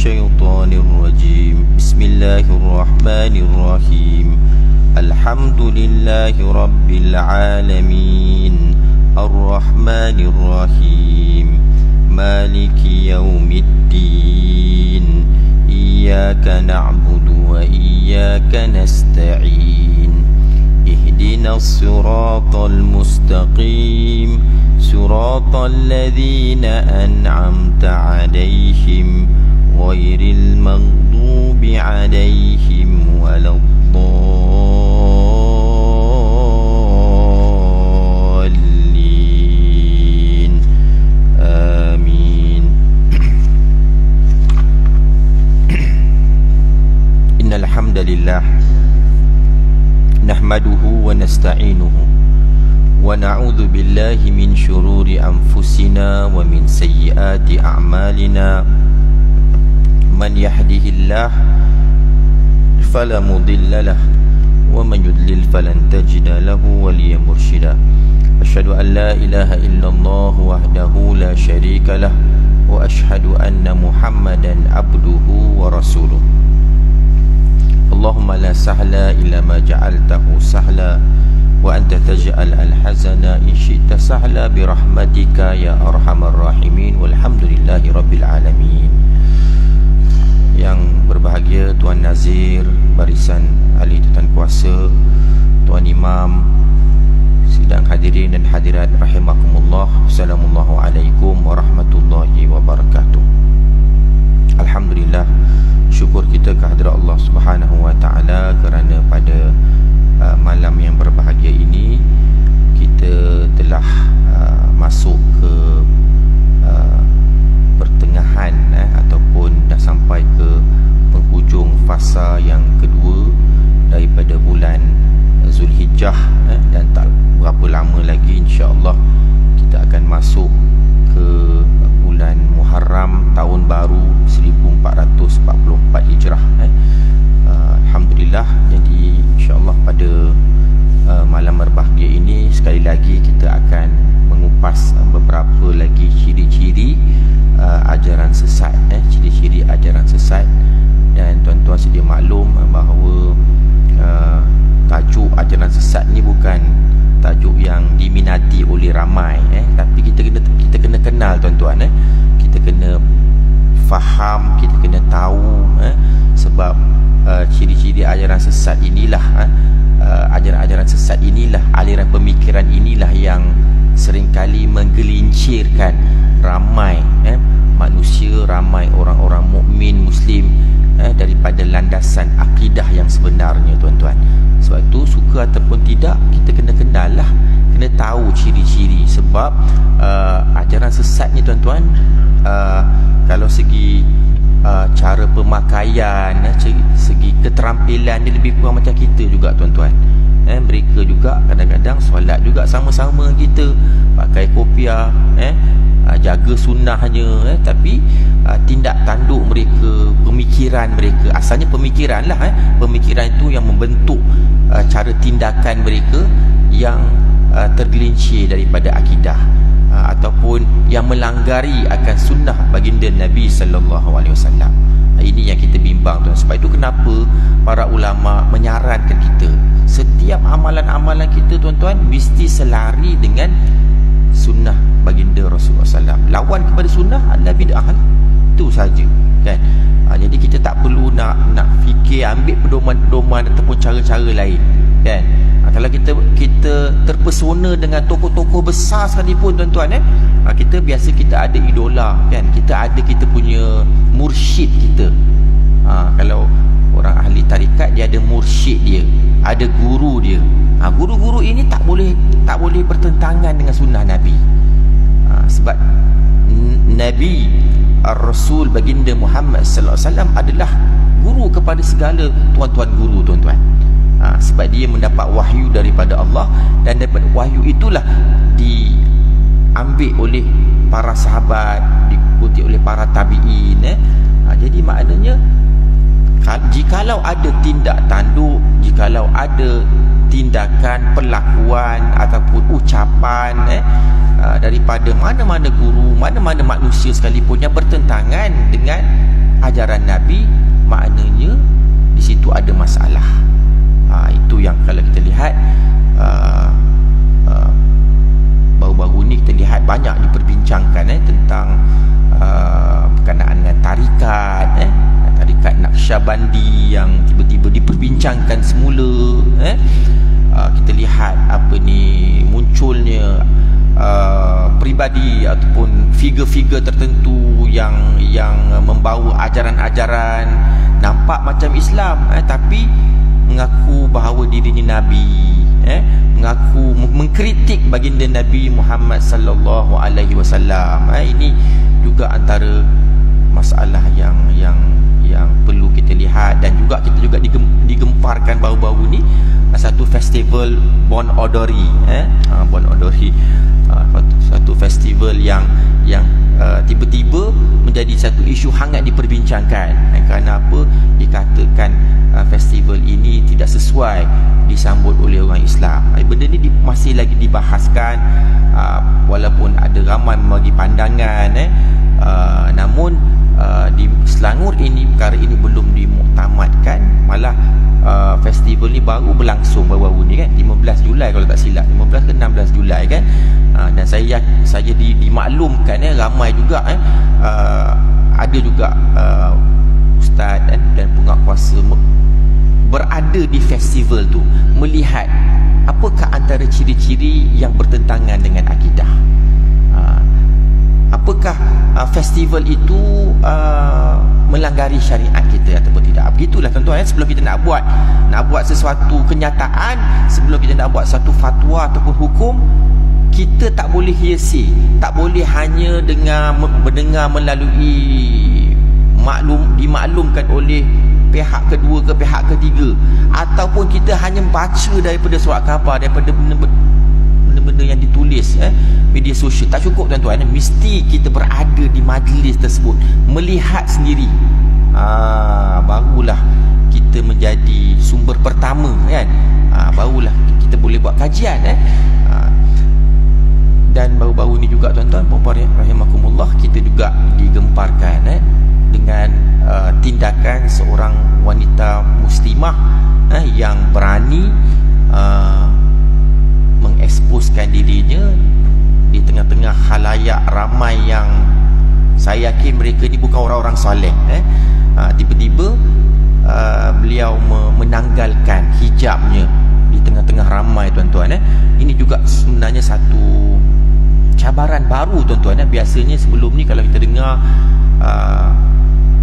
الشيطان الرجيم بسم الله الرحمن الرحيم الحمد لله رب العالمين الرحمن الرحيم مالك يوم الدين إياك نعبد وإياك نستعين اهدنا الصراط المستقيم صراط الذين أنعمت عليهم غير المغضوب عليهم ولا الضالين آمين إن الحمد لله نحمده ونستعينه ونعوذ بالله من شرور أنفسنا ومن سيئات أعمالنا من يهده الله فلا مضل له ومن يضلل فلن تجد له وليا مرشدا أشهد أن لا إله إلا الله وحده لا شريك له وأشهد أن محمدا عبده ورسوله اللهم لا سهل إلا ما جعلته سهلا وأنت تجعل الحزن إن شئت سهلا برحمتك يا أرحم الراحمين والحمد لله رب العالمين. Yang berbahagia Tuan Nazir, barisan ahli tuan kuasa, Tuan Imam, sidang hadirin dan hadirat rahimakumullah. Assalamualaikum warahmatullahi wabarakatuh. Alhamdulillah, syukur kita kehadrat Allah Subhanahu wa taala kerana pada malam yang berbahagia ini kita telah masuk ke pertengahan ataupun dah sampai ke penghujung fasa yang kedua daripada bulan Zulhijjah, dan tak berapa lama lagi insya-Allah kita akan masuk ke bulan Muharram tahun baru 1444 Hijrah. Alhamdulillah, jadi insya-Allah pada malam berbahagia ini sekali lagi kita akan mengupas beberapa lagi ciri-ciri ajaran sesat, ciri-ciri ajaran sesat. Dan tuan-tuan sedia maklum bahawa tajuk ajaran sesat ni bukan tajuk yang diminati oleh ramai, tapi kita kena kenal tuan-tuan, kita kena faham, kita kena tahu, sebab ciri-ciri ajaran sesat inilah, ajaran-ajaran sesat inilah, aliran pemikiran inilah yang seringkali menggelincirkan ramai manusia, ramai orang-orang mukmin muslim daripada landasan akidah yang sebenarnya tuan-tuan. Sebab itu suka ataupun tidak kita kena kenal lah, kena tahu ciri-ciri. Sebab ajaran sesat ni tuan-tuan, kalau segi cara pemakaian, segi keterampilan dia lebih kurang macam kita juga tuan-tuan. Mereka juga kadang-kadang solat juga sama-sama kita, pakai kopiah, jaga sunnahnya, tapi tindak tanduk mereka, pemikiran mereka, asalnya pemikiran lah, pemikiran itu yang membentuk cara tindakan mereka yang tergelincir daripada akidah, ataupun yang melanggari akan sunnah baginda Nabi sallallahu alaihi wasallam. Ini yang kita bimbang tuan. Sebab itu kenapa para ulama menyarankan kita setiap amalan-amalan kita tuan-tuan mesti selari dengan sunnah baginda Rasulullah SAW. Lawan kepada sunnah adalah bid'ah, itu saja kan. Jadi kita tak perlu nak fikir ambil pedoman-pedoman ataupun cara-cara lain kan. Kalau kita terpesona dengan tokoh-tokoh besar sekalipun tuan-tuan, kita biasa kita ada idola kan, kita punya mursyid kita. Kalau orang ahli tarikat dia ada mursyid dia, ada guru dia. Guru-guru ini tak boleh bertentangan dengan sunnah Nabi. Sebab Nabi Ar-Rasul baginda Muhammad sallallahu alaihi wasallam adalah guru kepada segala tuan-tuan guru tuan-tuan. Sebab dia mendapat wahyu daripada Allah, dan daripada wahyu itulah diambil oleh para sahabat, diikuti oleh para tabi'in. Jadi maknanya jikalau ada tindak tanduk, jikalau ada tindakan, perlakuan ataupun ucapan daripada mana-mana guru, mana-mana manusia sekalipun yang bertentangan dengan ajaran Nabi, maknanya di situ ada masalah. Itu yang kalau kita lihat baru-baru ni kita lihat banyak diperbincangkan tentang berkenaan dengan tarikat tarikat Naqsyabandi yang tiba-tiba diperbincangkan semula. Kita lihat apa ni, munculnya peribadi ataupun figure-figure tertentu yang membawa ajaran-ajaran nampak macam Islam, tapi mengaku bahawa dirinya Nabi, mengaku mengkritik baginda Nabi Muhammad sallallahu alaihi wasallam. Ini juga antara masalah yang perlu kita lihat. Dan juga kita juga digemparkan baru-baru ni satu festival Bon Odori, Bon Odori, satu festival yang tiba-tiba menjadi satu isu hangat diperbincangkan. Kerana apa? Dikatakan festival ini tidak sesuai disambut oleh orang Islam. Benda ni masih lagi dibahaskan, walaupun ada ramai membagi pandangan, namun di Selangor ini perkara ini belum dimuktamadkan. Malah festival ni baru berlangsung baru-baru ni kan, 15 Julai kalau tak silap, 15 ke 16 Julai kan. Dan saya dimaklumkan ramai juga ada juga ustaz dan penguatkuasa berada di festival tu, melihat apakah antara ciri-ciri yang bertentangan dengan akidah. Apakah festival itu melanggari syariat kita ataupun tidak. Begitulah tuan-tuan, sebelum kita nak buat sesuatu kenyataan, sebelum kita nak buat satu fatwa ataupun hukum, kita tak boleh hearsay, tak boleh hanya mendengar melalui dimaklumkan oleh pihak kedua ke pihak ketiga, ataupun kita hanya baca daripada surat khabar, daripada benda-benda yang ditulis media sosial. Tak cukup tuan-tuan, mesti kita berada di majlis tersebut, melihat sendiri. Barulah kita menjadi sumber pertama kan. Barulah kita boleh buat kajian. Dan baru-baru ni juga tuan-tuan puan-puan rahimakumullah, kita juga digemparkan dengan tindakan seorang wanita muslimah yang berani mengeksposkan dirinya di tengah-tengah khalayak ramai yang saya yakin mereka ni bukan orang-orang soleh. Tiba-tiba beliau menanggalkan hijabnya di tengah-tengah ramai tuan-tuan. Ini juga sebenarnya satu cabaran baru tuan-tuan. Biasanya sebelum ni kalau kita dengar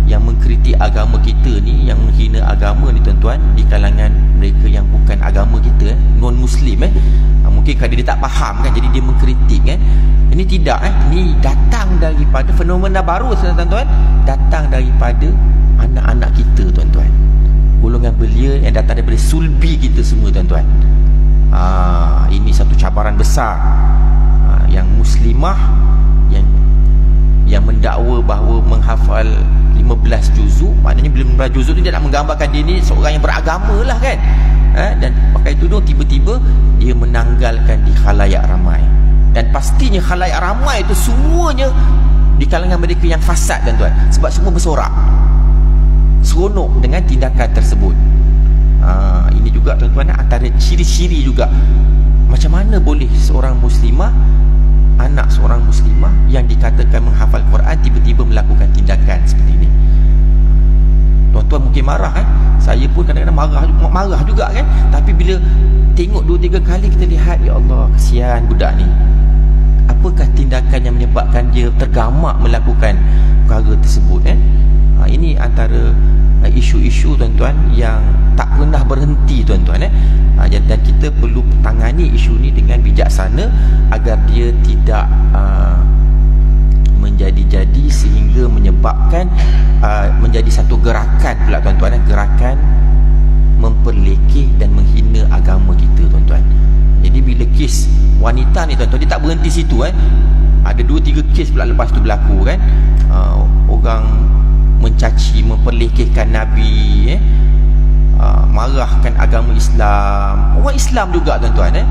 yang mengkritik agama kita ni, yang menghina agama ni tuan-tuan, di kalangan mereka yang bukan agama kita, non-muslim, mungkin kerana dia tak faham kan, jadi dia mengkritik Ini tidak, ini datang daripada fenomena baru tuan-tuan, datang daripada anak-anak kita tuan-tuan, golongan belia yang datang daripada sulbi kita semua tuan-tuan. Ini satu cabaran besar. Yang muslimah yang mendakwa bahawa menghafal 15 juzuk, maknanya bila 15 juzuk ni dia nak menggambarkan dia ni seorang yang beragama lah kan. Dan pakai tudung, tiba-tiba dia menanggalkan di khalayak ramai. Dan pastinya khalayak ramai itu semuanya di kalangan mereka yang fasad tuan-tuan, sebab semua bersorak seronok dengan tindakan tersebut. Ini juga tuan-tuan antara ciri-ciri juga macam mana boleh seorang muslimah, anak seorang muslimah yang dikatakan menghafal Quran, tiba-tiba melakukan tindakan seperti ini. Tuan-tuan mungkin marah saya pun kadang-kadang marah juga kan. Tapi bila tengok 2-3 kali, kita lihat, ya Allah, kesian budak ni. Apakah tindakan yang menyebabkan dia tergamak melakukan perkara tersebut? Ini antara isu-isu tuan-tuan yang tak pernah berhenti tuan-tuan. Dan kita perlu tangani isu ni dengan bijaksana agar dia tidak menjadi-jadi sehingga menyebabkan menjadi satu gerakan pula tuan-tuan, gerakan memperlekeh dan menghina agama kita tuan-tuan. Jadi bila kes wanita ni tuan-tuan, dia tak berhenti situ. Ada 2-3 kes pula lepas tu berlaku kan. Orang mencaci, memperlekehkan Nabi, marahkan agama Islam, orang Islam juga tuan-tuan,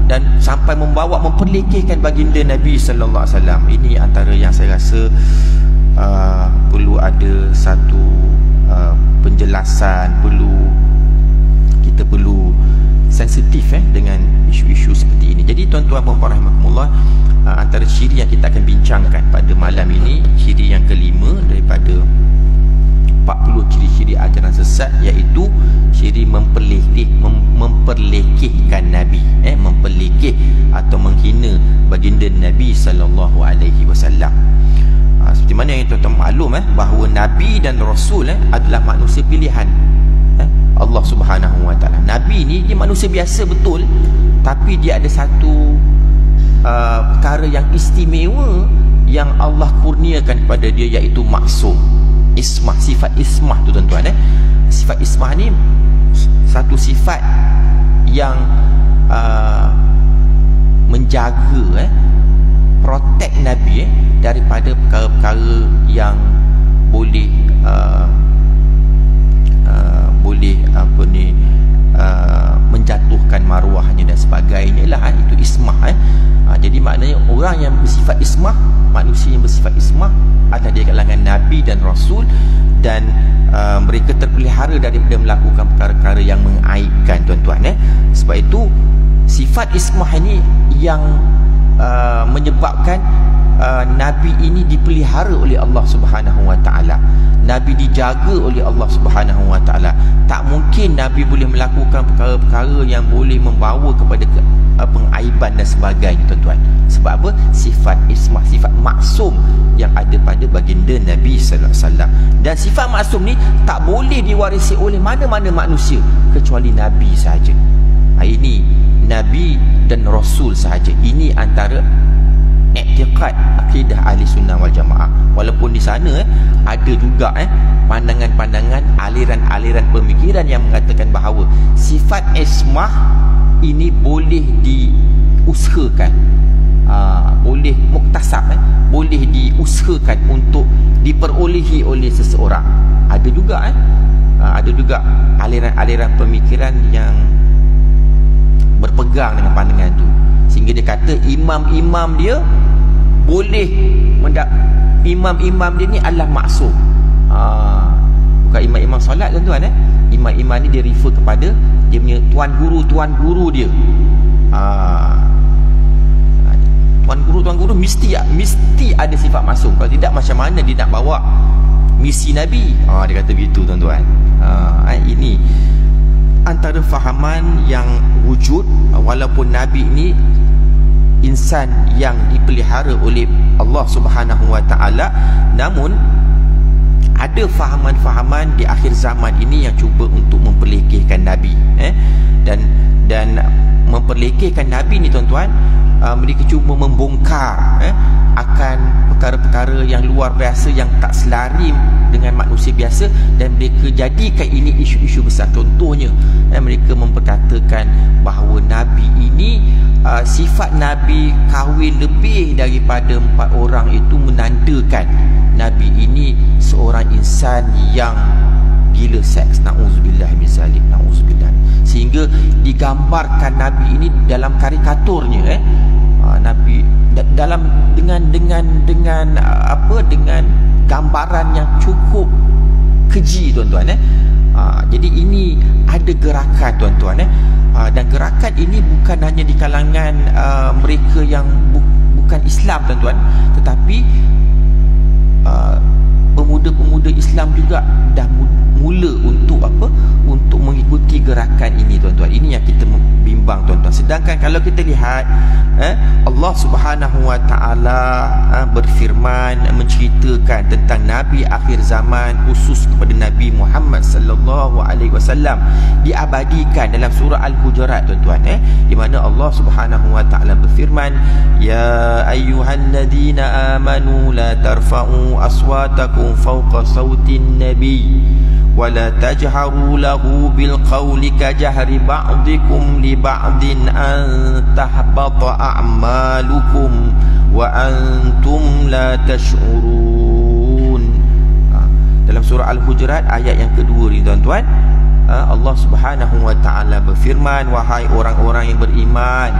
dan sampai memperlekehkan baginda Nabi sallallahu alaihi wasallam. Ini antara yang saya rasa perlu ada satu penjelasan, kita perlu sensitif dengan isu-isu seperti ini. Jadi tuan-tuan dan puan rahimakumullah, antara ciri yang kita akan bincangkan pada malam ini, ciri yang kelima daripada 40 ciri-ciri ajaran sesat, iaitu ciri memperlekehkan Nabi, memperlekeh atau menghina baginda Nabi sallallahu alaihi wasallam. Seperti mana yang tuan-tuan maklum bahawa Nabi dan Rasul adalah manusia pilihan Allah Subhanahu wa taala. Nabi ni dia manusia biasa betul, tapi dia ada satu perkara yang istimewa yang Allah kurniakan kepada dia, iaitu maksum, ismah, sifat ismah tu tuan-tuan. Sifat ismah ni satu sifat yang menjaga, protect Nabi daripada perkara-perkara yang boleh menjatuhkan maruahnya dan sebagainya lah. Itu ismah. Jadi maknanya orang yang bersifat ismah, manusia yang bersifat ismah adalah di kalangan Nabi dan Rasul, dan mereka terpelihara daripada melakukan perkara-perkara yang mengaibkan tuan-tuan. Sebab itu sifat ismah ini yang menyebabkan Nabi ini dipelihara oleh Allah Subhanahu wa taala. Nabi dijaga oleh Allah Subhanahu wa taala. Tak mungkin Nabi boleh melakukan perkara-perkara yang boleh membawa kepada pengaiban dan sebagainya tuan-tuan. Sebab apa? Sifat ismah, sifat maksum yang ada pada baginda Nabi sallallahu alaihi wasallam. Dan sifat maksum ni tak boleh diwarisi oleh mana-mana manusia kecuali Nabi sahaja. Ini Nabi dan Rasul sahaja. Ini antara i'tiqad akidah ahli sunnah wal jamaah. Walaupun di sana ada juga pandangan-pandangan, aliran-aliran pemikiran yang mengatakan bahawa sifat ismah ini boleh diusahakan, boleh muktasab, boleh diusahakan untuk diperolehi oleh seseorang. Ada juga aliran-aliran pemikiran yang berpegang dengan pandangan itu, sehingga dia kata imam-imam dia boleh imam-imam dia ni adalah maksum. Bukan imam-imam solat tuan-tuan. Imam-imam ni dia refer kepada dia punya tuan guru dia. Tuan guru mesti ada sifat maksum. Kalau tidak, macam mana dia nak bawa misi Nabi? Dia kata begitu tuan-tuan. Ini antara fahaman yang wujud. Walaupun Nabi ini insan yang dipelihara oleh Allah Subhanahu wa taala, namun ada fahaman-fahaman di akhir zaman ini yang cuba untuk memperlekehkan Nabi, dan memperlekehkan Nabi ni tuan-tuan, mereka cuba membongkar akan perkara-perkara yang luar biasa yang tak selari dengan manusia biasa, dan mereka jadikan ini isu-isu besar. Contohnya, mereka memperkatakan bahawa Nabi ini, sifat Nabi kahwin lebih daripada 4 orang itu menandakan Nabi ini seorang insan yang gila seks. Na'udzubillah min zalik, na'udzubillah. Sehingga digambarkan Nabi ini dalam karikaturnya, Nabi dalam dengan gambaran yang cukup keji tuan-tuan. Jadi ini ada gerakan tuan-tuan, dan gerakan ini bukan hanya di kalangan mereka yang bukan Islam tuan-tuan, tetapi pemuda-pemuda Islam juga dah mula untuk untuk mengikuti gerakan ini tuan-tuan. Ini yang kita bimbang tuan-tuan. Sedangkan kalau kita lihat, Allah Subhanahu wa taala berfirman menceritakan tentang Nabi akhir zaman, khusus kepada Nabi Muhammad sallallahu alaihi wasallam, diabadikan dalam surah Al-Hujurat tuan-tuan, di mana Allah Subhanahu wa taala berfirman, ya ayyuhalladzina amanu la tarfa'u aswatakum fawqa sautin nabi wala tajharu lahu bil qawli kajahri ba'dikum li ba'din an tahbata a'malukum wa antum la tash'urun. Dalam surah Al-Hujurat ayat yang kedua ni tuan-tuan, Allah Subhanahu wa taala berfirman, wahai orang-orang yang beriman,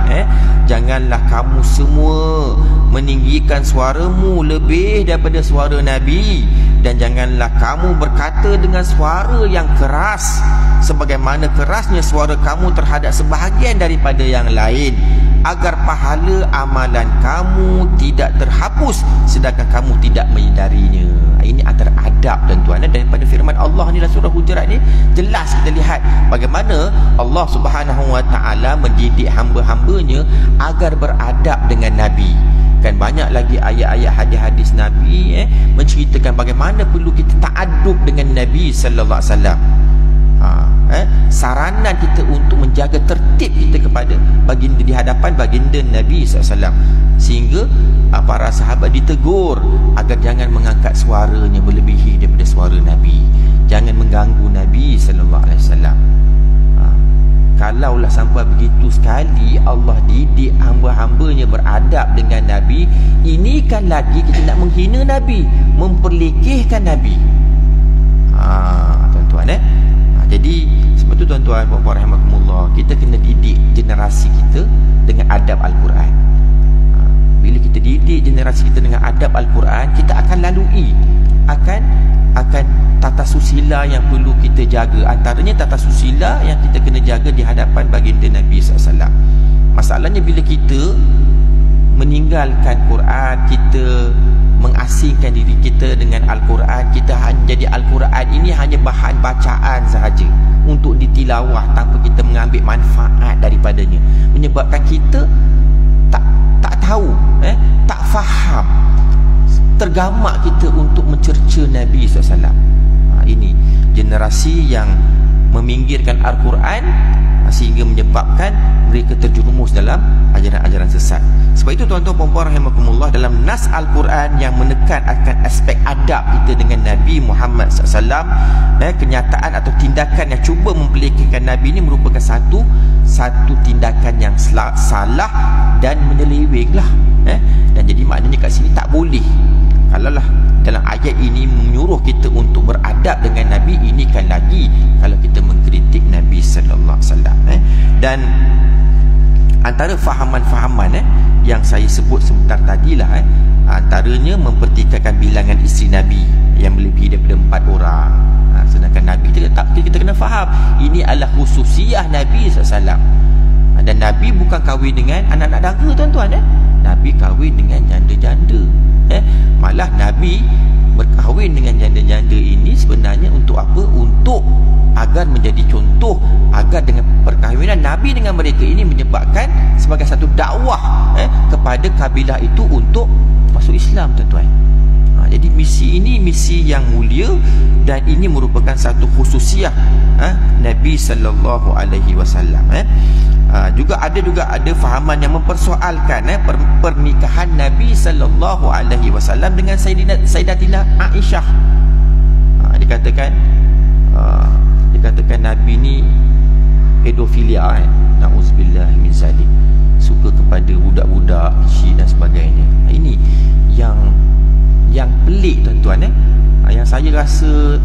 janganlah kamu semua meninggikan suaramu lebih daripada suara Nabi, dan janganlah kamu berkata dengan suara yang keras sebagaimana kerasnya suara kamu terhadap sebahagian daripada yang lain, agar pahala amalan kamu tidak terhapus sedangkan kamu tidak menyedarinya. Ini antara adab tuan-tuan daripada firman Allah ni dalam surah Hujurat ni. Jelas kita lihat bagaimana Allah Subhanahu wa taala mendidik hamba-hambanya agar beradab dengan Nabi. Kan banyak lagi ayat-ayat hadis-hadis Nabi menceritakan bagaimana perlu kita ta'addub dengan Nabi sallallahu alaihi wasallam. Saranan kita untuk menjaga tertib kita kepada baginda di hadapan baginda Nabi SAW, sehingga para sahabat ditegur agar jangan mengangkat suaranya melebihi daripada suara Nabi, jangan mengganggu Nabi SAW. Kalaulah sampai begitu sekali Allah didik hamba-hambanya beradab dengan Nabi, ini kan lagi kita nak menghina Nabi, memperlekehkan Nabi. Tuan-tuan jadi sebab tu tuan-tuan puan-puan rahimakumullah, kita kena didik generasi kita dengan adab Al-Quran. Bila kita didik generasi kita dengan adab Al-Quran, kita akan lalui akan tata susila yang perlu kita jaga. Antaranya tata susila yang kita kena jaga di hadapan baginda Nabi SAW. Masalahnya bila kita meninggalkan Quran, kita mengasingkan diri kita dengan Al-Quran, kita hanya jadi Al-Quran ini hanya bahan bacaan sahaja untuk ditilawah tanpa kita mengambil manfaat daripadanya, menyebabkan kita tak tahu, tak faham, tergamak kita untuk mencerca Nabi SAW. Ini generasi yang meminggirkan Al-Quran sehingga menyebabkan mereka terjerumus dalam ajaran-ajaran sesat. Sebab itu tuan-tuan puan-puan rahimakumullah, dalam nas Al-Quran yang menekan akan aspek adab kita dengan Nabi Muhammad SAW, kenyataan atau tindakan yang cuba memperlekehkan Nabi ini merupakan satu tindakan yang salah dan menyeleweng lah. Dan jadi maknanya kat sini tak boleh. Kalaulah dalam ayat ini menyuruh kita untuk beradab dengan Nabi, ini kan lagi kalau kita mengkritik Nabi sallallahu alaihi wasallam. Dan antara fahaman-fahaman yang saya sebut sebentar tadilah, antaranya mempertikaikan bilangan isteri Nabi yang melebihi daripada 4 orang. Sedangkan Nabi kita kena faham ini adalah khususiah Nabi SAW. Dan Nabi bukan kahwin dengan anak-anak dara tuan-tuan. Nabi kahwin dengan janda-janda. Malah Nabi berkahwin dengan janda-janda ini sebenarnya untuk apa? Untuk agar menjadi contoh, agar dengan perkahwinan Nabi dengan mereka ini menyebabkan sebagai satu dakwah kepada kabilah itu untuk masuk Islam tuan-tuan. Jadi misi ini misi yang mulia, dan ini merupakan satu khususiah Nabi sallallahu alaihi wasallam. Juga ada fahaman yang mempersoalkan pernikahan Nabi sallallahu alaihi wasallam dengan Sayyidatina Aisyah. Dikatakan Nabi ni pedofilia, na'udzubillah min zalik, suka kepada budak-budak kecil dan sebagainya. Ini yang pelik tuan-tuan. Yang saya rasa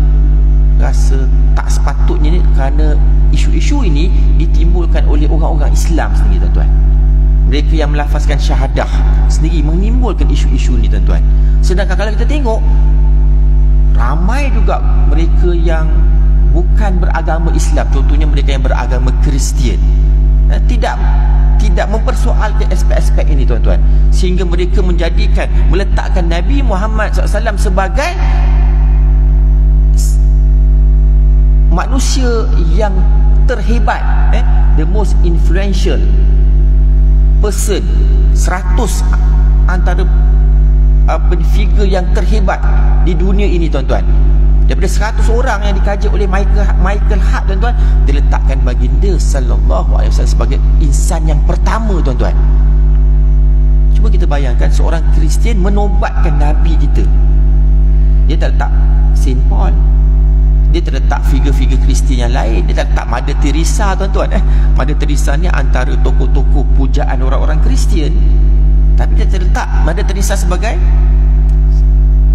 tak sepatutnya ni, kerana isu-isu ini ditimbulkan oleh orang-orang Islam sendiri tuan-tuan. Mereka yang melafazkan syahadah sendiri menimbulkan isu-isu ni tuan-tuan. Sedangkan kalau kita tengok, ramai juga mereka yang bukan beragama Islam, contohnya mereka yang beragama Kristian, tidak mempersoalkan aspek-aspek ini tuan-tuan, sehingga mereka meletakkan Nabi Muhammad SAW sebagai manusia yang terhebat, the most influential person, 100 antara figure yang terhebat di dunia ini tuan-tuan. Daripada 100 orang yang dikaji oleh Michael Hart tuan-tuan, diletakkan baginda sallallahu alaihi wasallam sebagai insan yang pertama tuan-tuan. Cuba kita bayangkan seorang Kristian menobatkan Nabi kita. Dia tak letak Saint Paul, dia terletak figure-figure Kristian yang lain. Dia tak letak Mother Teresa tuan-tuan. Mother Teresa ni antara tokoh-tokoh pujaan orang-orang Kristian, tapi dia terletak Mother Teresa sebagai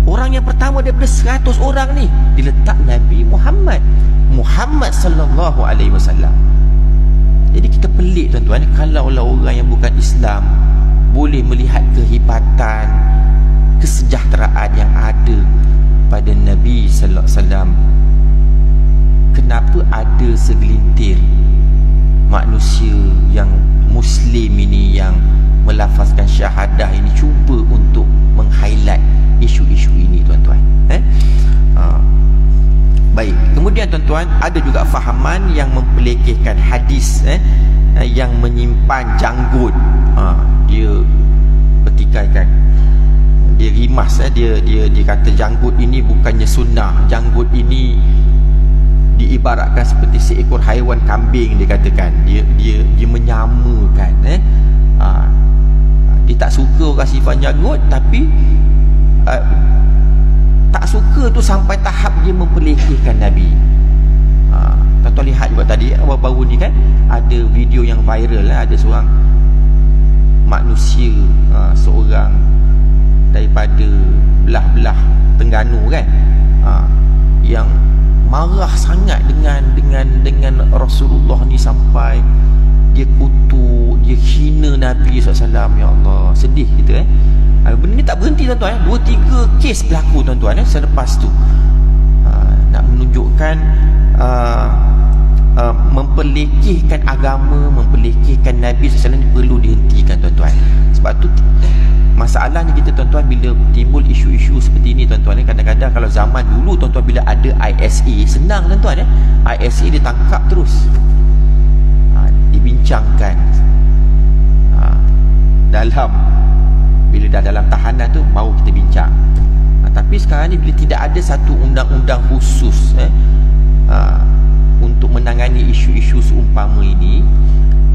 orang yang pertama daripada 100 orang ni. Diletak Nabi Muhammad, Muhammad sallallahu alaihi wasallam. Jadi kita pelik tuan-tuan, kalaulah orang yang bukan Islam boleh melihat kehebatan, kesejahteraan yang ada pada Nabi sallallahu alaihi wasallam, kenapa ada segelintir manusia yang Muslim ini, yang melafazkan syahadah ini, cuba untuk meng-highlight isu-isu ini tuan-tuan. Baik, kemudian tuan-tuan, ada juga fahaman yang mempelekehkan hadis, yang menyimpan janggut. Dia petikaikan, dia rimas, dia kata janggut ini bukannya sunnah, janggut ini diibaratkan seperti seekor haiwan kambing, dia katakan. Dia menyamakan, dia tak suka orang simpan janggut, tapi tak suka tu sampai tahap dia mempelekehkan Nabi. Tuan-tuan lihat juga tadi, baru-baru ni kan ada video yang viral, ada seorang manusia, seorang daripada belah-belah Terengganu kan, yang marah sangat dengan Rasulullah ni, sampai dia kutuk, dia hina Nabi SAW. Ya Allah, sedih kita. Benda ni tak berhenti tuan-tuan. 2-3 kes berlaku tuan-tuan selepas tu. Nak menunjukkan mempelekehkan agama, mempelekehkan Nabi SAW perlu dihentikan tuan-tuan. Sebab tu masalahnya kita tuan-tuan, bila timbul isu-isu seperti ini tuan-tuan, kadang-kadang kalau zaman dulu tuan-tuan, bila ada ISA, senang tuan-tuan, ISA dia tangkap terus, dibincangkan bila dah dalam tahanan tu baru kita bincang. Tapi sekarang ni bila tidak ada satu undang-undang khusus untuk menangani isu-isu seumpama ini,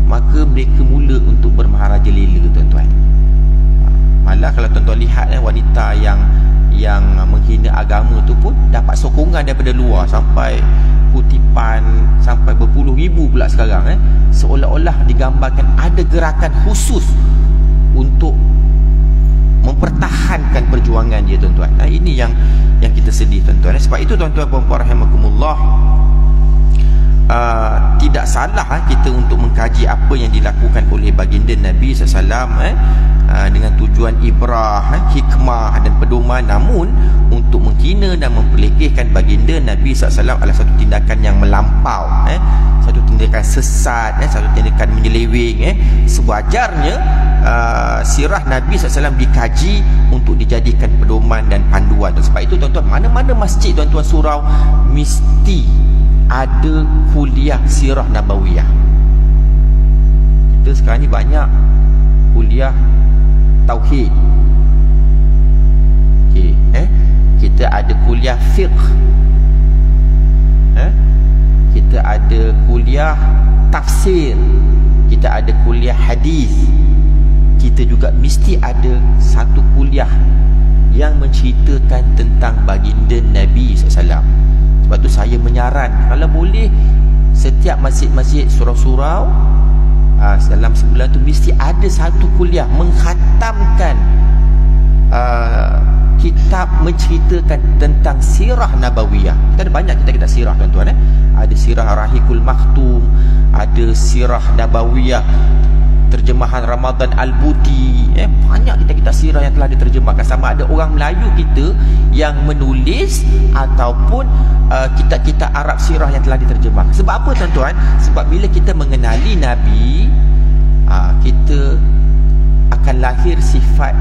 maka mereka mula untuk bermaharaja lela tuan-tuan. Malah kalau tuan-tuan lihat wanita yang menghina agama tu pun dapat sokongan daripada luar, sampai kutipan sampai berpuluh ribu pula sekarang. Seolah-olah digambarkan ada gerakan khusus untuk mempertahankan perjuangan dia tuan-tuan. Ini yang kita sedih tuan-tuan. Sebab itu tuan-tuan puan-puan rahimakumullah, tidak salah kita untuk mengkaji apa yang dilakukan oleh baginda Nabi SAW dengan tujuan ibrah, hikmah dan pedoman. Namun untuk menghina dan mempelekehkan baginda Nabi SAW adalah satu tindakan yang melampau, satu tindakan sesat, satu tindakan menyeleweng. Sewajarnya sirah Nabi SAW dikaji untuk dijadikan pedoman dan panduan. Sebab itu tuan-tuan, mana-mana masjid tuan-tuan surau mesti ada kuliah sirah nabawiyah. Kita sekarang ni banyak kuliah tauhid, kita ada kuliah fiqh, kita ada kuliah tafsir, kita ada kuliah hadis. Kita juga mesti ada satu kuliah yang menceritakan tentang baginda Nabi SAW. Sebab tu saya menyaran, kalau boleh setiap masjid-masjid surau-surau dalam sebulan tu mesti ada satu kuliah mengkhatamkan kitab menceritakan tentang sirah nabawiyah. Kita ada banyak kitab-kitab sirah tuan-tuan. Ada sirah Rahikul Maktum, ada sirah nabawiyah terjemahan Ramadan Al-Buti. Banyak kitab-kitab sirah yang telah diterjemahkan. Sama ada orang Melayu kita yang menulis ataupun kitab-kitab Arab sirah yang telah diterjemahkan. Sebab apa tuan-tuan? Sebab bila kita mengenali Nabi, kita akan lahir sifat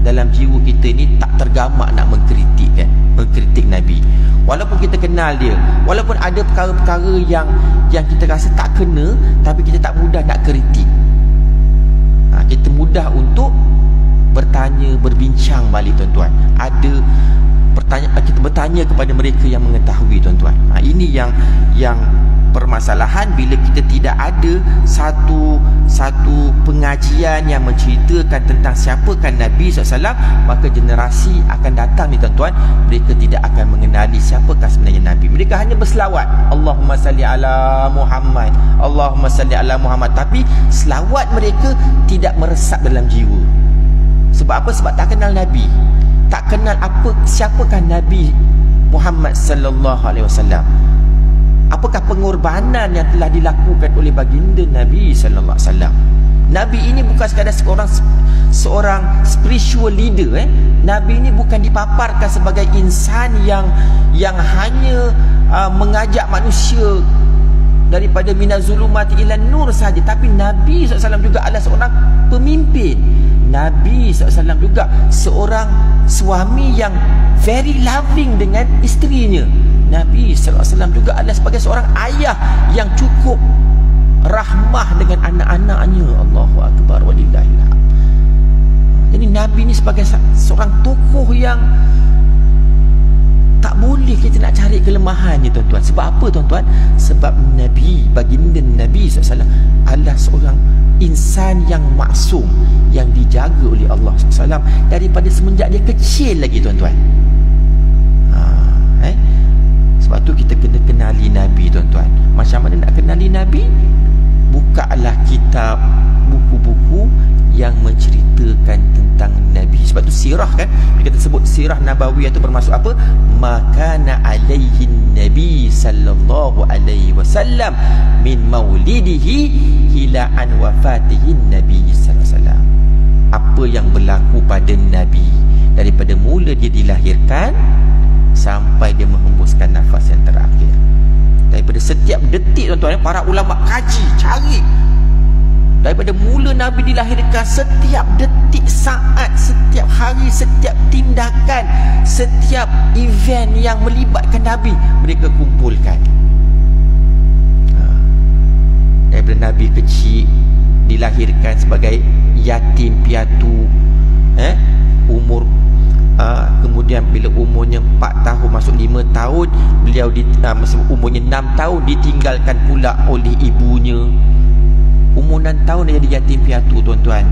dalam jiwa kita ni tak tergamak nak mengkritik Nabi. Walaupun kita kenal dia, walaupun ada perkara-perkara yang kita rasa tak kena, tapi kita tak mudah nak kritik. Kita mudah untuk bertanya, berbincang balik tuan-tuan. Ada pertanyaan, kita bertanya kepada mereka yang mengetahui tuan-tuan. Ini yang permasalahan bila kita tidak ada satu pengajian yang menceritakan tentang siapakah Nabi SAW, maka generasi akan datang ni tuan-tuan, mereka tidak akan mengenali siapakah sebenarnya Nabi. Mereka hanya berselawat, Allahumma salli ala Muhammad, Allahumma salli ala Muhammad, tapi selawat mereka tidak meresap dalam jiwa. Sebab apa? Sebab tak kenal Nabi, tak kenal siapakah Nabi Muhammad sallallahu alaihi wasallam. apakah pengorbanan yang telah dilakukan oleh baginda Nabi sallallahu alaihi wasallam. Nabi ini bukan sekadar seorang spiritual leader. Nabi ini bukan dipaparkan sebagai insan yang hanya mengajak manusia daripada minazulumati ila nur saja, tapi Nabi SAW juga adalah seorang pemimpin. Nabi SAW juga seorang suami yang very loving dengan isterinya. Nabi SAW juga adalah sebagai seorang ayah yang cukup rahmah dengan anak-anaknya. Allahu Akbar walillahil hamd. Jadi Nabi ni sebagai seorang tokoh yang tak boleh kita nak cari kelemahannya, tuan-tuan. Sebab apa, tuan-tuan? Sebab Nabi, baginda Nabi SAW adalah seorang insan yang maksum, yang dijaga oleh Allah SAW daripada semenjak dia kecil lagi, tuan-tuan. Sebab tu kita kena kenali Nabi, tuan-tuan. Macam mana nak kenali Nabi? Bukalah kitab, buku-buku yang menceritakan tentang Nabi. Sebab tu sirah kan, kita sebut sirah nabawiyah itu bermaksud apa? Makana alaihi Nabi sallallahu alaihi wasallam min maulidihi ila an wafatihi Nabi sallallahu alaihi wasallam. Apa yang berlaku pada Nabi daripada mula dia dilahirkan sampai dia menghembuskan nafas yang terakhir. Daripada setiap detik, tuan-tuan, para ulama kaji, cari daripada mula Nabi dilahirkan, setiap detik, saat, setiap hari, setiap tindakan, setiap event yang melibatkan Nabi, mereka kumpulkan. Daripada Nabi kecil dilahirkan sebagai yatim piatu, umur kemudian bila umurnya 4 tahun masuk 5 tahun, beliau umurnya 6 tahun ditinggalkan pula oleh ibunya. Umur 6 tahun dia jadi yatim piatu, tuan-tuan.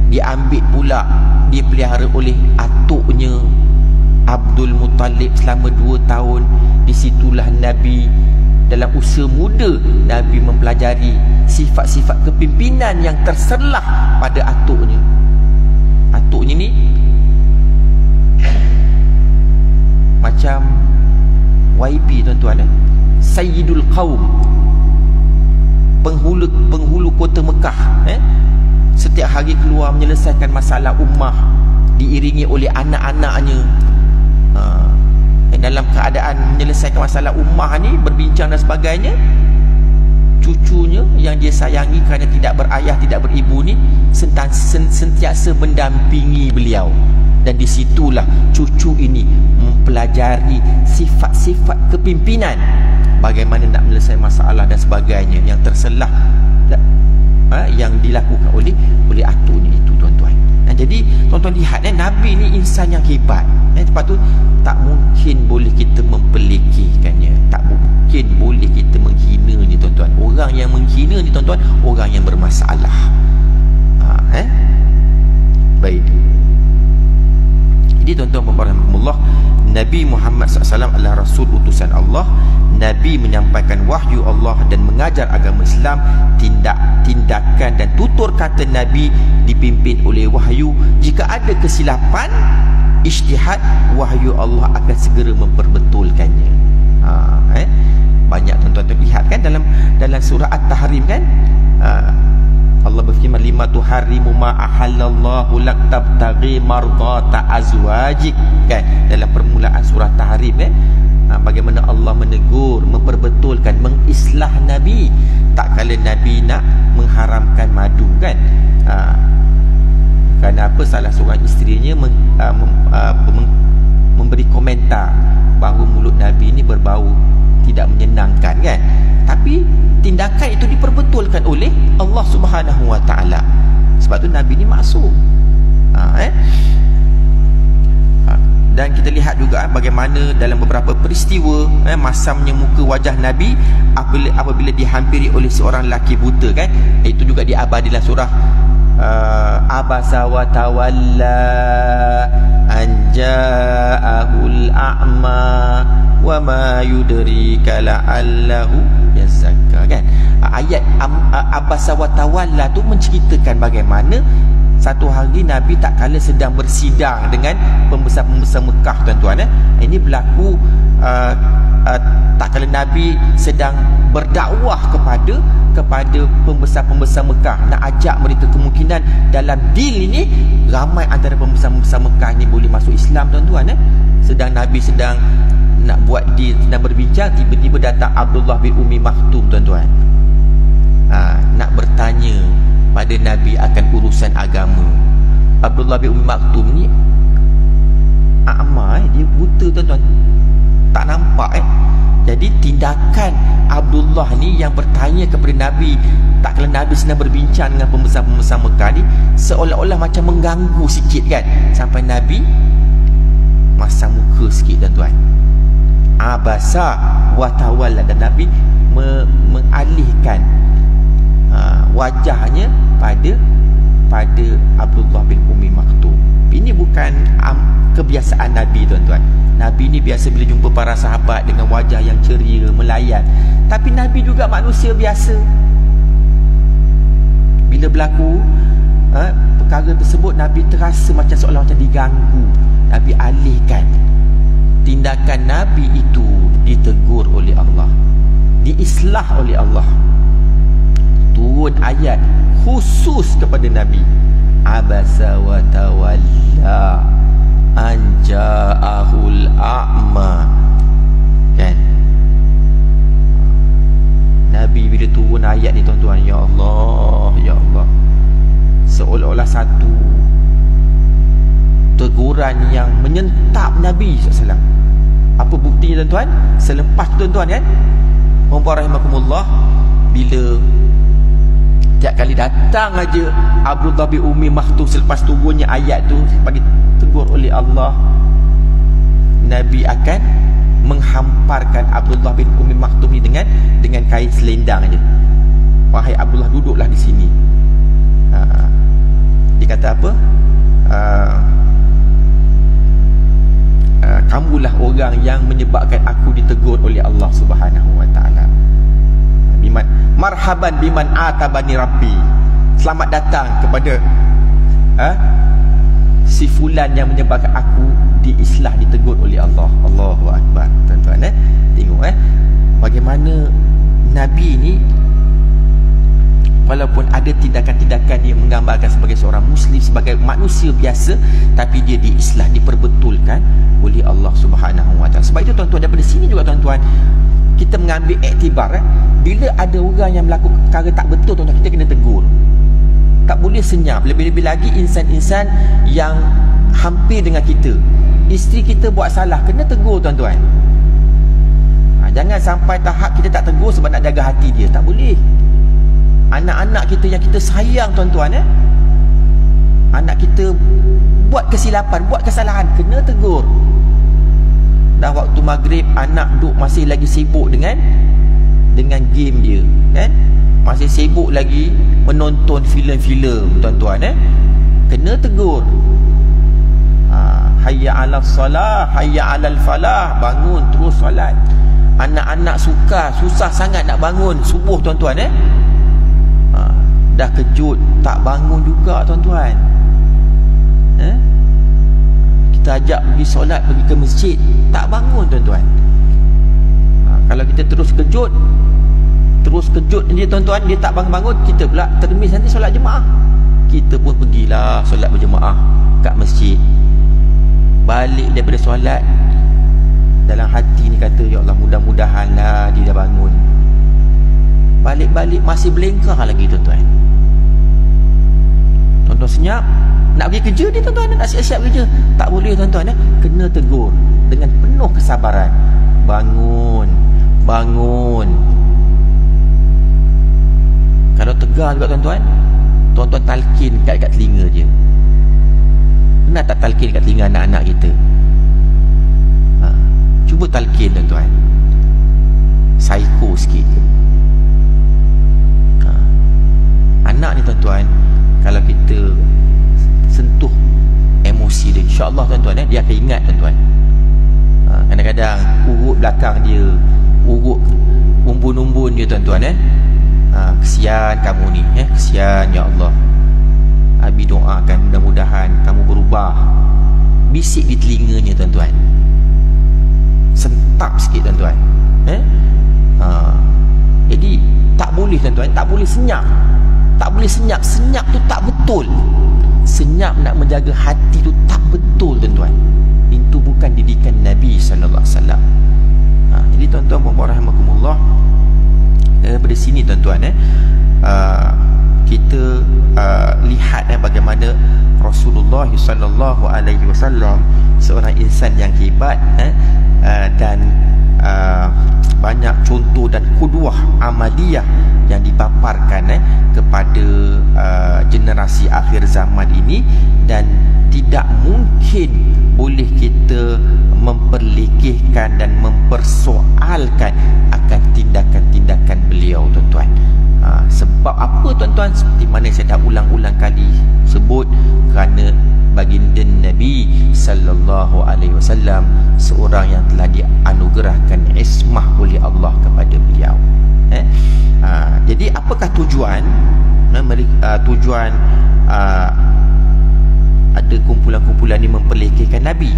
Diambil pula, dipelihara oleh atuknya Abdul Muttalib selama 2 tahun. Di situlah Nabi dalam usia muda, Nabi mempelajari sifat-sifat kepimpinan yang terserlah pada atuknya. Atuknya ni macam YB, tuan-tuan, Sayyidul Qaum, penghulu kota Mekah. Setiap hari keluar menyelesaikan masalah ummah, diiringi oleh anak-anaknya. Dalam keadaan menyelesaikan masalah ummah ni, berbincang dan sebagainya, cucunya yang dia sayangi kerana tidak berayah, tidak beribu ni sentiasa mendampingi beliau. Dan di situlah cucu ini mempelajari sifat-sifat kepimpinan, bagaimana nak menyelesaikan masalah dan sebagainya yang terselah yang dilakukan oleh atuknya itu, tuan-tuan. Jadi tuan-tuan lihat, Nabi ni insan yang hebat. Lepas tu tak mungkin boleh kita mempelikikannya, tak mungkin boleh kita menghina ni, tuan-tuan. Orang yang menghina ni, tuan-tuan, orang yang bermasalah. Baik. Jadi tuan-tuan, Nabi Muhammad SAW adalah Rasul utusan Allah. Nabi menyampaikan wahyu Allah dan mengajar agama Islam. Tindakan dan tutur kata Nabi dipimpin oleh wahyu. Jika ada kesilapan ijtihad, wahyu Allah akan segera memperbetulkannya. Banyak tuan-tuan lihat kan dalam surah At-Tahrim kan, Allah berfirman, lima tuharrimu ma ahallallahu lak tabtaghi mardata azwajik, kan, dalam permulaan surah Tahrim kan. Bagaimana Allah menegur, memperbetulkan, mengislah Nabi tak kala Nabi nak mengharamkan madu kan. Kerana apa? Salah seorang isterinya memberi komentar bahawa mulut Nabi ini berbau tidak menyenangkan kan. Tapi tindakan itu diperbetulkan oleh Allah Subhanahu Wa Taala. Sebab tu Nabi ni maksum. Dan kita lihat juga bagaimana dalam beberapa peristiwa masamnya muka wajah Nabi apabila dihampiri oleh seorang lelaki buta kan. Itu juga diabadi dalam surah Abasa wa tawalla an ja'ahul a'ma wa ma yudrika la'allahu yazakka kan. Ayat Abasa wa tawalla tu menceritakan bagaimana satu hari Nabi tak kala sedang bersidang dengan pembesar-pembesar Mekah, tuan-tuan. Ini berlaku tak kala Nabi sedang berdakwah kepada pembesar-pembesar Mekah, nak ajak mereka, kemungkinan dalam deal ini ramai antara pembesar-pembesar Mekah ni boleh masuk Islam, tuan-tuan. Sedang Nabi sedang nak buat deal, sedang berbincang, tiba-tiba datang Abdullah bin Ummi Maktum, tuan-tuan. Nak bertanya pada Nabi akan urusan agama. Abdullah bin Ummi Maktum ni a'ma, dia buta, tuan-tuan, tak nampak. Jadi tindakan Abdullah ni yang bertanya kepada Nabi, tak kala Nabi sedang berbincang dengan pembesar-pembesar Mekah ni, seolah-olah macam mengganggu sikit kan, sampai Nabi masam muka sikit, tuan-tuan. Abasa wa tawalla, dan Nabi mengalihkan wajahnya pada Abdullah bin Ummi Maktum. Ini bukan kebiasaan Nabi, tuan-tuan. Nabi ni biasa bila jumpa para sahabat dengan wajah yang ceria, melayan. Tapi Nabi juga manusia biasa. Bila berlaku perkara tersebut, Nabi terasa macam seolah macam diganggu. Nabi alihkan. Tindakan Nabi itu ditegur oleh Allah, diislah oleh Allah. Turun ayat khusus kepada Nabi. Abasa wa tawalla an ja'ahul a'ma, kan? Nabi bila turun ayat ni, tuan-tuan, ya Allah, ya Allah, seolah-olah satu teguran yang menyentap Nabi SAW. Apa buktinya, tuan-tuan? Selepas tu, tuan-tuan, kan, rahimakumullah, bila tiap kali datang aja Abdullah bin Ummi Maktum selepas turunnya ayat tu, bagi tegur oleh Allah, Nabi akan menghamparkan Abdullah bin Ummi Maktum ni dengan kain selendang aja. Wahai Abdullah, duduklah di sini. Dia kata apa? Kamulah orang yang menyebabkan aku ditegur oleh Allah Subhanahu wa taala. Marhaban biman atabani rabbi. Selamat datang kepada si fulan yang menyebabkan aku diislah, ditegur oleh Allah. Allahu akbar, tuan-tuan. Tengok bagaimana Nabi ni, walaupun ada tindakan-tindakan yang menggambarkan sebagai seorang Muslim, sebagai manusia biasa, tapi dia diislah, diperbetulkan oleh Allah Subhanahu wa taala. Sebab itu, tuan-tuan, daripada sini juga, tuan-tuan, kita mengambil iktibar bila ada orang yang melakukan perkara tak betul, tuan-tuan, kita kena tegur. Tak boleh senyap. Lebih-lebih lagi insan-insan yang hampir dengan kita. Isteri kita buat salah, kena tegur, tuan-tuan. Jangan sampai tahap kita tak tegur sebab nak jaga hati dia. Tak boleh. Anak-anak kita yang kita sayang, tuan-tuan, anak kita buat kesilapan, buat kesalahan, kena tegur. Dah waktu maghrib, anak duk masih lagi sibuk dengan game dia, kan? Masih sibuk lagi menonton filem-filem, tuan-tuan, kena tegur. Hayya 'alas salah, hayya 'alal falah, bangun terus solat. Anak-anak susah sangat nak bangun subuh, tuan-tuan, dah kejut tak bangun juga, tuan-tuan. Kita ajak pergi solat, pergi ke masjid, tak bangun, tuan-tuan. Kalau kita terus kejut dia, tuan-tuan, dia tak bangun-bangun, kita pula termis nanti solat jemaah. Kita pun pergilah solat berjemaah kat masjid. Balik daripada solat, dalam hati ni kata, ya Allah, mudah-mudahanlah dia dah bangun. Balik-balik masih belengkah lagi, tuan-tuan. Tuan-tuan senyap, nak pergi kerja dia, tuan-tuan, nak siap-siap kerja, tak boleh, tuan-tuan, kena tegur dengan penuh kesabaran. Bangun. Kalau tegar juga, tuan-tuan, tuan-tuan talkin kat telinga dia. Pernah tak talkin kat telinga anak-anak kita? Cuba talkin, tuan-tuan. Psycho sikit. Anak ni, tuan-tuan, kalau kita sentuh emosi dia, insya-Allah, tuan-tuan, dia akan ingat, tuan-tuan. Kadang-kadang urut belakang dia, urut umbun-umbun dia, tuan-tuan, kesian kamu ni, kesian, ya Allah. Abi doakan mudah-mudahan kamu berubah. Bisik di telinganya, tuan-tuan. tetap sikit tuan-tuan. Jadi tak boleh tuan-tuan, tak boleh senyap. Tak boleh senyap. Senyap tu tak betul. Senyap nak menjaga hati tu tak betul tuan-tuan. Itu bukan didikan Nabi sallallahu alaihi wasallam. Jadi tuan-tuan puan-puan rahimakumullah, daripada sini tuan-tuan kita lihat bagaimana Rasulullah sallallahu alaihi wasallam seorang insan yang hebat dan banyak contoh dan qudwah amaliyah yang dipaparkan kepada generasi akhir zaman ini, dan tidak mungkin boleh kita memperlekehkan dan mempersoalkan akan tindakan-tindakan beliau tuan-tuan. Sebab apa tuan-tuan? Seperti mana saya dah ulang-ulang kali sebut, kerana baginda Nabi sallallahu alaihi wasallam seorang yang telah dianugerahkan ismah oleh Allah kepada beliau. Jadi apakah tujuan tujuan ada kumpulan-kumpulan ini memperlekehkan Nabi?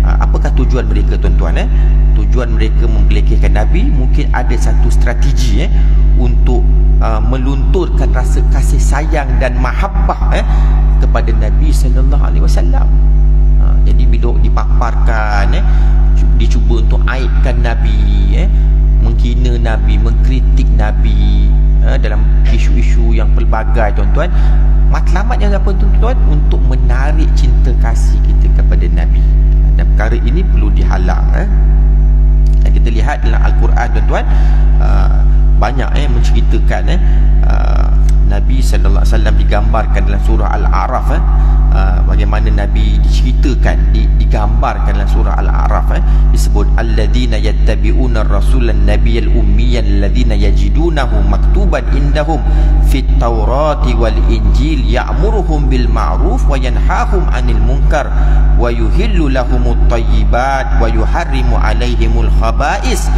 Apakah tujuan mereka tuan-tuan? Tujuan mereka memperlekehkan Nabi mungkin ada satu strategi untuk melunturkan rasa kasih sayang dan mahabbah kepada Nabi sallallahu alaihi wasallam. Jadi bila dipaparkan, dicuba untuk aibkan Nabi, menghina Nabi, mengkritik Nabi dalam isu-isu yang pelbagai tuan-tuan, matlamatnya apa tuan-tuan? Untuk menarik cinta kasih kita kepada Nabi. Dan perkara ini perlu dihalang. Dan kita lihat dalam Al-Quran tuan-tuan, banyak menceritakan Nabi sallallahu alaihi wasallam digambarkan dalam surah Al-A'raf, bagaimana Nabi diceritakan, digambarkan dalam surah Al-A'raf, disebut alladzina yattabi'una ar-rasulan nabiyyal ummiyyan alladzina yajidunahu maktuban indahum fit taurati wal injil ya'muruhum bil ma'ruf wa yanhahum 'anil munkar wa yuhillu lahumut thayyibat wa yuharrimu 'alaihimul khaba'is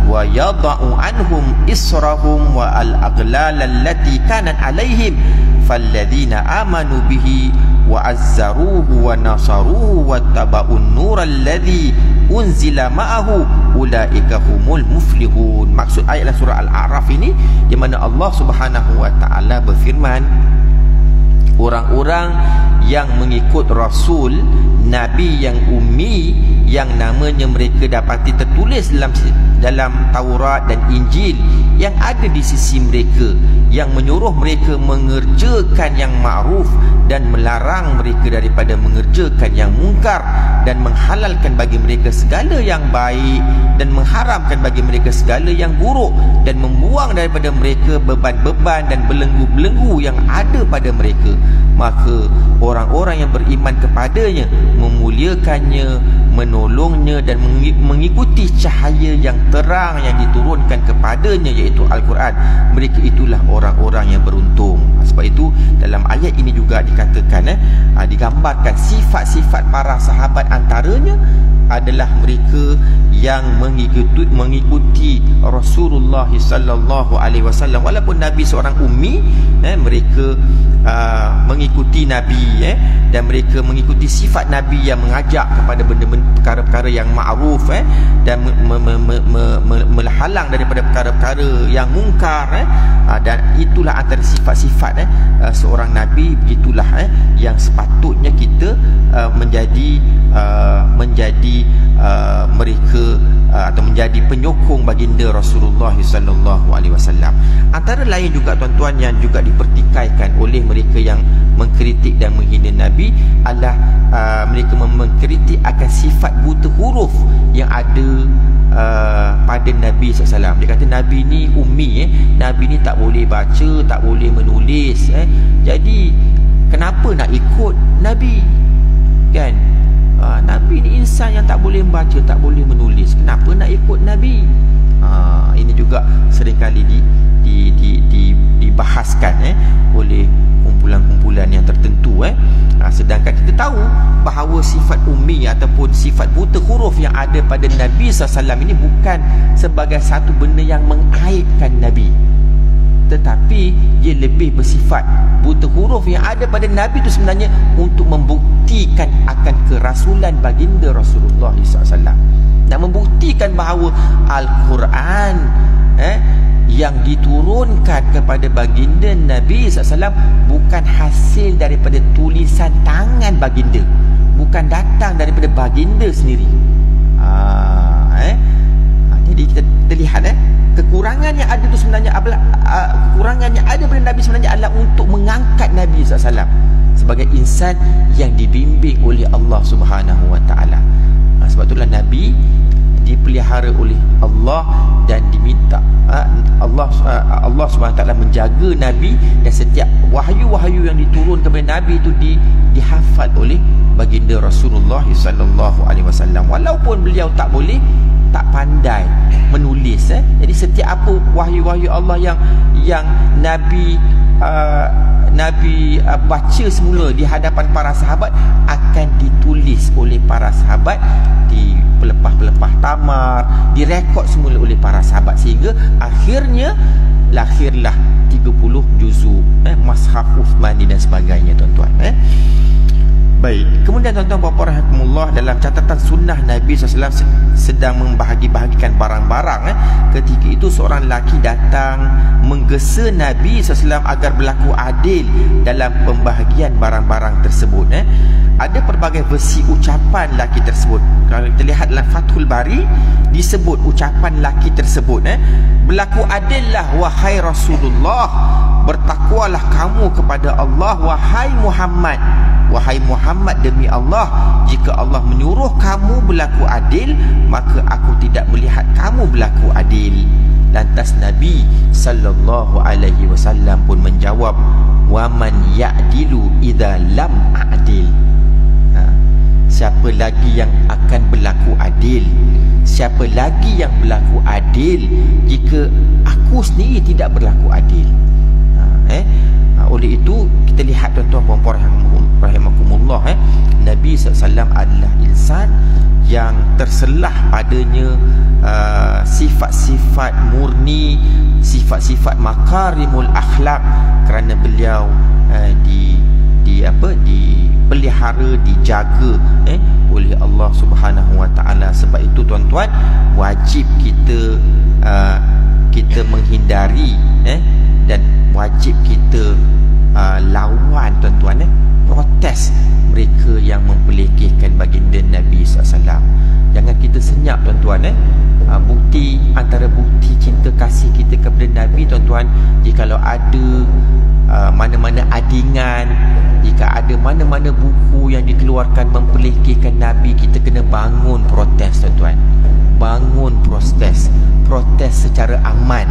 wa yada'u anhum israhum wa al-aghlal allati kanat 'alaihim falladzina amanu bihi wa azzaruhu wa nasaruhu wa taba'un nur alladhi unzila ma'ahu ulaika humul muflihun. Maksud ayat dalam surah Al-A'raf ini, di mana Allah Subhanahu wa taala berfirman, orang-orang yang mengikut Rasul Nabi yang ummi, yang namanya mereka dapati tertulis dalam Taurat dan Injil, yang ada di sisi mereka, yang menyuruh mereka mengerjakan yang ma'ruf dan melarang mereka daripada mengerjakan yang mungkar, dan menghalalkan bagi mereka segala yang baik dan mengharamkan bagi mereka segala yang buruk, dan membuang daripada mereka beban-beban dan belenggu-belenggu yang ada pada mereka. Maka orang-orang yang beriman kepadanya, memuliakannya, menolongnya dan mengikuti cahaya yang terang yang diturunkan kepadanya, iaitu Al-Quran, mereka itulah orang-orang yang beruntung. Sebab itu dalam ayat ini juga dikatakan, digambarkan sifat-sifat para sahabat, antaranya adalah mereka yang mengikuti Rasulullah sallallahu alaihi wasallam. Walaupun Nabi seorang ummi, mereka mengikuti Nabi, dan mereka mengikuti sifat Nabi yang mengajak kepada benda-benda, perkara-perkara yang ma'ruf, dan menghalang daripada perkara-perkara yang mungkar, dan itulah antara sifat-sifat seorang Nabi. Begitulah yang sepatutnya kita menjadi mereka atau menjadi penyokong baginda Rasulullah sallallahu alaihi wasallam. Antara lain juga tuan-tuan yang juga dipertikaikan oleh mereka yang mengkritik dan menghina Nabi adalah mereka mengkritik akan sifat buta huruf yang ada pada Nabi SAW. Dia kata Nabi ni ummi, Nabi ni tak boleh baca, tak boleh menulis, jadi kenapa nak ikut Nabi, kan? Nabi ni insan yang tak boleh membaca, tak boleh menulis, kenapa nak ikut Nabi? Ini juga seringkali dibahaskan oleh kumpulan-kumpulan yang tertentu. Sedangkan kita tahu bahawa sifat ummi ataupun sifat buta huruf yang ada pada Nabi SAW ini bukan sebagai satu benda yang mengaibkan Nabi, tetapi dia lebih bersifat buta huruf yang ada pada Nabi itu sebenarnya untuk membuktikan akan kerasulan baginda Rasulullah SAW. nak membuktikan bahawa Al-Quran yang diturunkan kepada baginda Nabi SAW bukan hasil daripada tulisan tangan baginda, bukan datang daripada baginda sendiri. Jadi kita lihat kekurangan yang ada tu sebenarnya kekurangan yang ada pada Nabi sebenarnya adalah untuk mengangkat Nabi SAW sebagai insan yang dibimbing oleh Allah Subhanahu Wa Taala. Sebab itulah Nabi dipelihara oleh Allah dan diminta Allah Subhanahu Wa Taala menjaga Nabi, dan setiap wahyu-wahyu yang diturun kepada Nabi itu dihafal oleh baginda Rasulullah sallallahu alaihi wasallam, walaupun beliau tak pandai menulis. Jadi setiap apa wahyu-wahyu Allah yang Nabi baca semula di hadapan para sahabat akan ditulis oleh para sahabat di pelepah-pelepah tamar, direkod semula oleh para sahabat, sehingga akhirnya lahirlah 30 juzuk Mushaf Uthmani dan sebagainya, tuan-tuan. Baik, kemudian tuan-tuan puan-puan rahimakumullah, dalam catatan sunnah Nabi SAW sedang membahagi-bahagikan barang-barang. Ketika itu seorang lelaki datang menggesa Nabi SAW agar berlaku adil dalam pembahagian barang-barang tersebut. Ada pelbagai versi ucapan lelaki tersebut. Kalau kita lihat dalam Fathul Bari, disebut ucapan lelaki tersebut, berlaku adillah wahai Rasulullah, bertakwalah kamu kepada Allah wahai Muhammad. Wahai Muhammad, demi Allah, jika Allah menyuruh kamu berlaku adil, maka aku tidak melihat kamu berlaku adil. Lantas Nabi sallallahu alaihi wasallam pun menjawab, wa man ya'dilu idza lam a'dil. Siapa lagi yang akan berlaku adil? Siapa lagi yang berlaku adil jika aku sendiri tidak berlaku adil? Oleh itu kita lihat tuan-tuan puan-puan rahimakumullah, Nabi SAW adalah insan yang terselah padanya sifat-sifat murni, sifat-sifat makarimul akhlak, kerana beliau dipelihara, dijaga oleh Allah Subhanahu Wa Taala. Sebab itu tuan-tuan, wajib kita menghindari dan wajib kita lawan, tuan-tuan, protes mereka yang mempelekehkan baginda Nabi SAW. Jangan kita senyap, tuan-tuan. Bukti antara bukti cinta kasih kita kepada Nabi, tuan-tuan, jikalau ada mana-mana adingan, jika ada mana-mana buku yang dikeluarkan mempelekehkan Nabi, kita kena bangun protes, tuan-tuan. Bangun protes secara aman,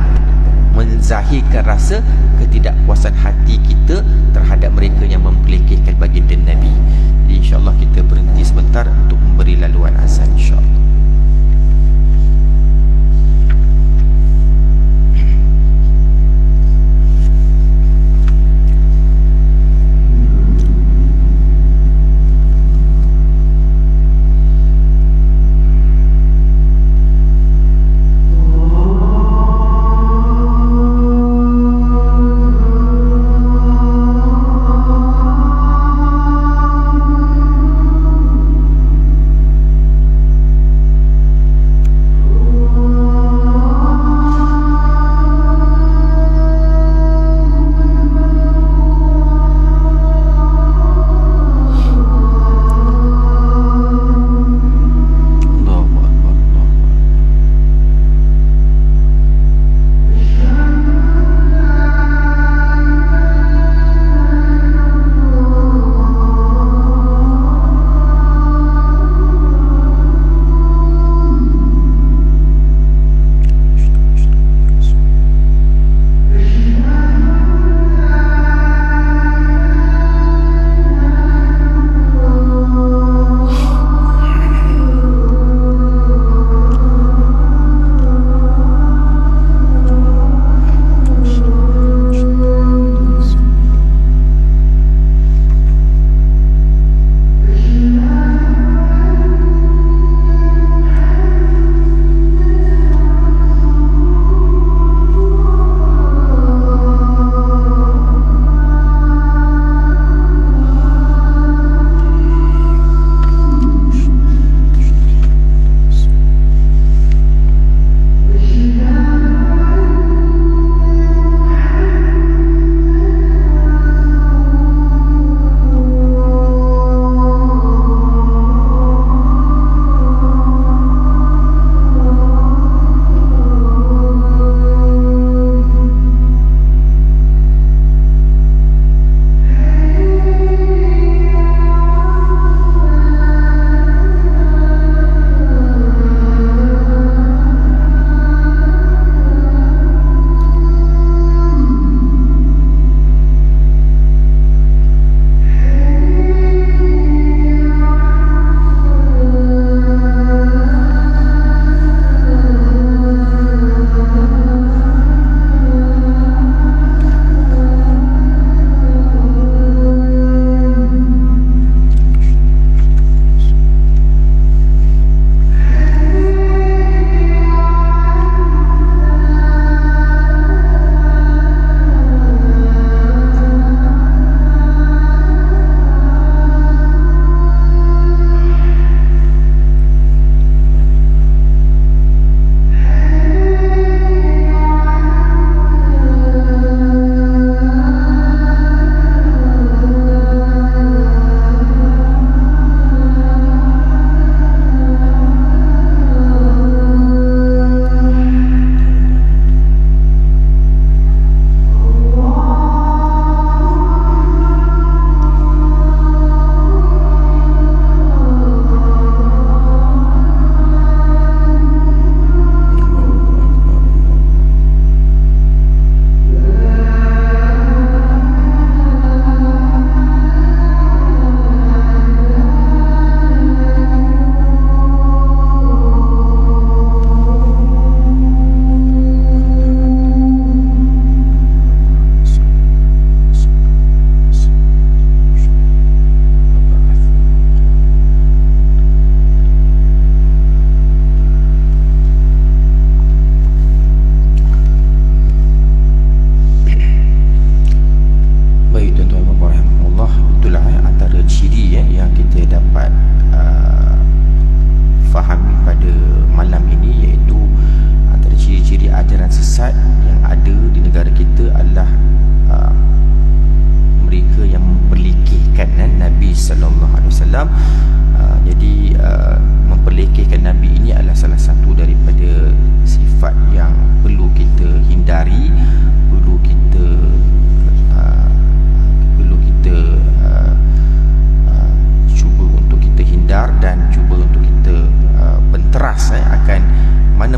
menzahirkan rasa ketidakpuasan hati kita terhadap mereka yang mempelekehkan baginda Nabi. Jadi insya-Allah kita berhenti sebentar untuk memberi laluan azan, insya-Allah.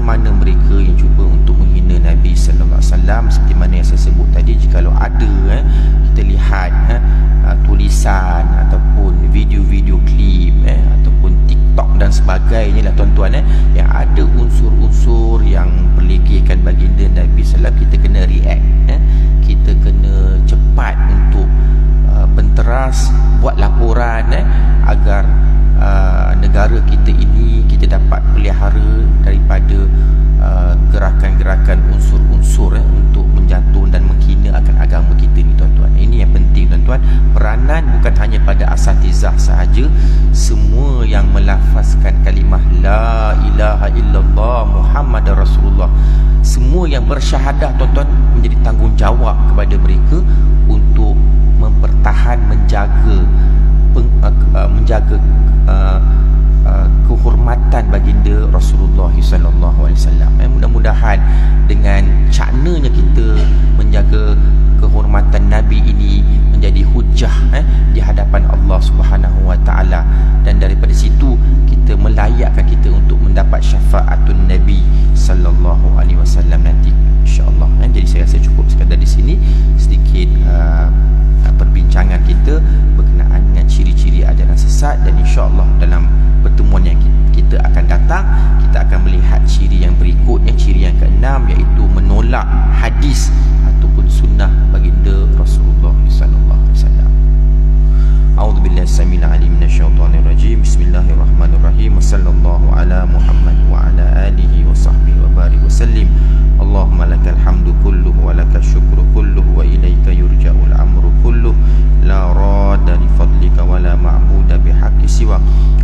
mana-mana mereka yang cuba untuk menghina Nabi sallallahu alaihi wasallam, seperti mana yang saya sebut tadi, jikalau ada kita lihat tulisan ataupun video-video klip ataupun TikTok dan sebagainya lah tuan-tuan, yang ada unsur-unsur yang perlekehkan baginda Nabi sallallahu alaihi wasallam, kita kena react, kita kena cepat untuk benteras, buat laporan agar negara kita ini kita dapat pelihara daripada gerakan-gerakan unsur-unsur untuk menjatuh dan menghina akan agama kita ni tuan-tuan. Ini yang penting tuan-tuan. Peranan bukan hanya pada asatizah sahaja, semua yang melafazkan kalimah la ilaha illallah Muhammadar Rasulullah, semua yang bersyahadah tuan-tuan, menjadi tanggungjawab kepada mereka untuk mempertahan, menjaga kehormatan baginda Rasulullah sallallahu alaihi wasallam. Mudah-mudahan dengan caknanya kita menjaga kehormatan Nabi ini menjadi hujah di hadapan Allah Subhanahu wa taala, dan daripada situ kita melayakkan kita untuk mendapat syafaatun Nabi sallallahu alaihi wasallam nanti, insya-Allah. Jadi saya rasa cukup sekadar di sini sedikit perbincangan kita berkenaan dengan ciri-ciri ajaran sesat, dan insya-Allah dalam pertemuan yang kita akan datang, kita akan melihat ciri yang berikutnya, ciri yang keenam, iaitu menolak hadis ataupun sunnah baginda Rasulullah sallallahu alaihi wasallam. A'udzubillahi samil alim minasyaitonir rajim. Bismillahirrahmanirrahim. Wassallallahu ala Muhammad wa ala alihi wa sahbihi wa barik wa sallim. Allahumma lakal hamdu kulluhu wa lakal syukru kulluhu wa ilaika yurja'ul amru kulluhu la radda li fadlika wa la ma'buda bihaqqi siwa.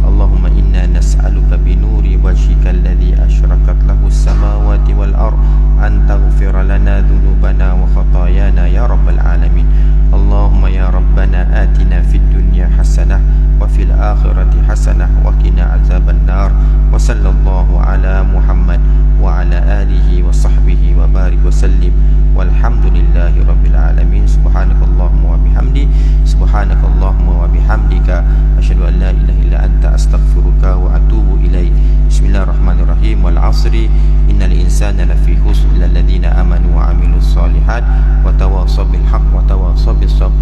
Allahumma inna nas'aluka bi nuri wajhika alladhi asyraqat lahu as-samawati wal ard an taghfira lana dhunubana wa khatayana ya rabbal alamin. Allahumma ya rabbana atina fid dunya hasanah wa fil akhirati hasanah wa qina azaban nar. Wa sallallahu ala Muhammad wa ala alihi wa sahbihi wa barik wa sallim. Walhamdulillahi rabbil alamin. Subhanakallahumma wa bihamdi, subhanakallahumma wa bihamdika, asyhadu an la ilaha illa anta, astaghfiruka wa atubu ilaik. Bismillahirrahmanirrahim. Wal 'asri innal insana lafi khusr illa alladziina amanu wa 'amilus shalihat wa tawassaw bil haqq wa tawassaw bis sabr.